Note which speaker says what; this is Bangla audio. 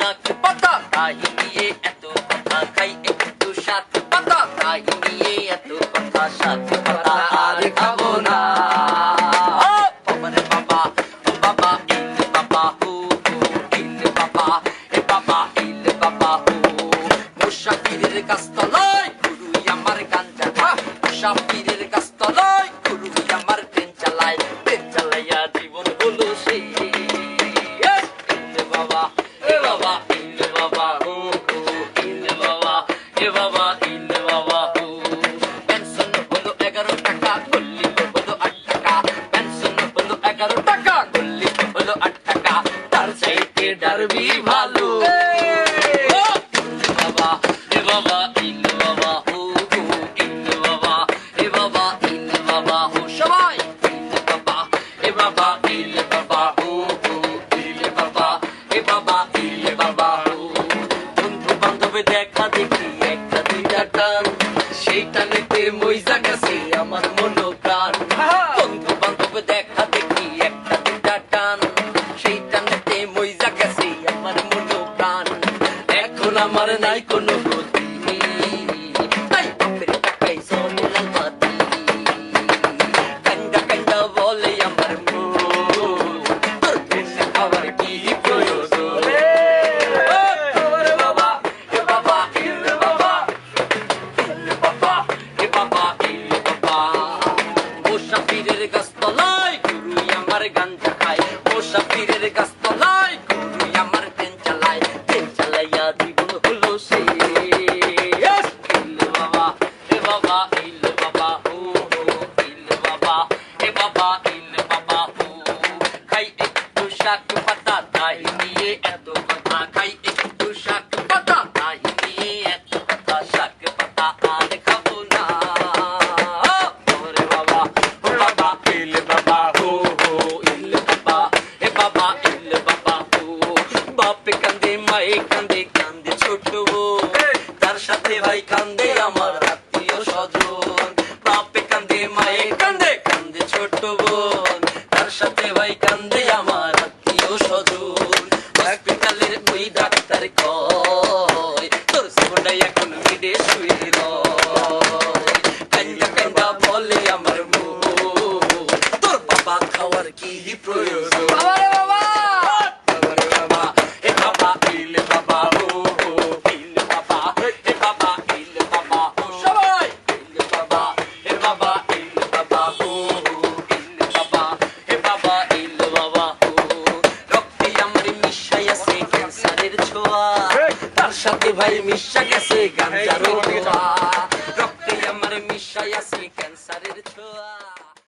Speaker 1: শাক পাতা তাই নিয়ে এত কথা খাই একটু শাক পাতা তাই নিয়ে এত কথা শাক পাতা আর খাবো না বাবারে বাবা ও বাবা ইল বাবা হু হু ইল বাবা এ বাবা ইল বাবা হু মুশাফিরের গাছতলায় গুরুই আমার গাঞ্জা খায় মুশাফিরের গাছতলায় গুরুই আমার ট্রেন চালাইয়া জীবন হলো সেই বাবা এ বাবা ইল বাবা হু হু ইল বাবা এ বাবা ইল বাবা হু পেনশন হলো 11 টাকা গল্লি হলো 8 টাকা পেনশন হলো 11 টাকা গল্লি হলো 8 টাকা তার চাইতে ডারবি ভালো বাবা এ বাবা ইল বাবা হু হু ইল বাবা এ বাবা ইল বাবা হু সবাই ইল বাবা এ বাবা ইল বাবা হু হু ইল বাবা এ বাবা ইল বাবা হু বন্ধু বান্ধব দেখা দেখি একটা দুইটা টান সেই টানেতে মইজা গেছে আমার মনো প্রাণ বন্ধু বান্ধব দেখা দেখি একটা দুইটা টান সেই টানেতে মইজা গেছে আমার মনো প্রাণ এখন আমার নাই কোনো গতি তাই বাপের টাকাই চলে লাল বাতি কান্দা কান্দা বলে আমার মন তোর কাছে আমার কি প্রয়োজন বাবা এ বাবা ইল বাবা ইল বাবা এ বাবা ইল বাবা মুশাফিরের গাছতলায় গুরুই আমার গাঞ্জা খায় মুশাফিরের গাছতলায় গুরুই আমার ট্রেন চালাইয়া জীবন হলো সেই ইল বাবা এ বাবা ইল বাবা হু হু ইল বাবা এ বাবা ইল বাবা হু খাই একটু শাক পাতা তাই নিয়ে এত কথা খাই একটু শাক পাতা তাই নিয়ে এত কথা শাক পাতা আর খাবো না ওরে বাবা ও বাবা ইল বাবা হু হু ইল বাবা এ বাবা ইল বাবা হু বাপে কান্দে মায়ে কান্দে কান্দে ছোট বোন তার সাথে ভাই কান্দে আমার আত্মীয় স্বজন বাপে কান্দে মায়ে কান্দে কান্দে ছোট বোন তার সাথে ভাই কান্দে আমার আত্মীয় স্বজন হসপিটালের ওই ডাক্তার কয় তোর জীবনটা এখন মিডে শুয়ে রয় কান্দা কান্দা বলে আমার মন তোর বাবা খাওয়ার কি প্রয়োজন বাবারে বাবা এ বাবা ইল বাবা হু হু ইল বাবা এ বাবা ইল বাবা হু সবাই ইল বাবা এ বাবা ইল বাবা হু হু ইল বাবা এ বাবা ইল বাবা হু রক্তে আমার মিশাই আছে ক্যান্সারের ছোঁয়া তার সাথে ভাই মিশা গেছে গাঞ্জার ছোঁয়া রক্তে আমার মিশাই আছে ক্যান্সারের ছোঁয়া।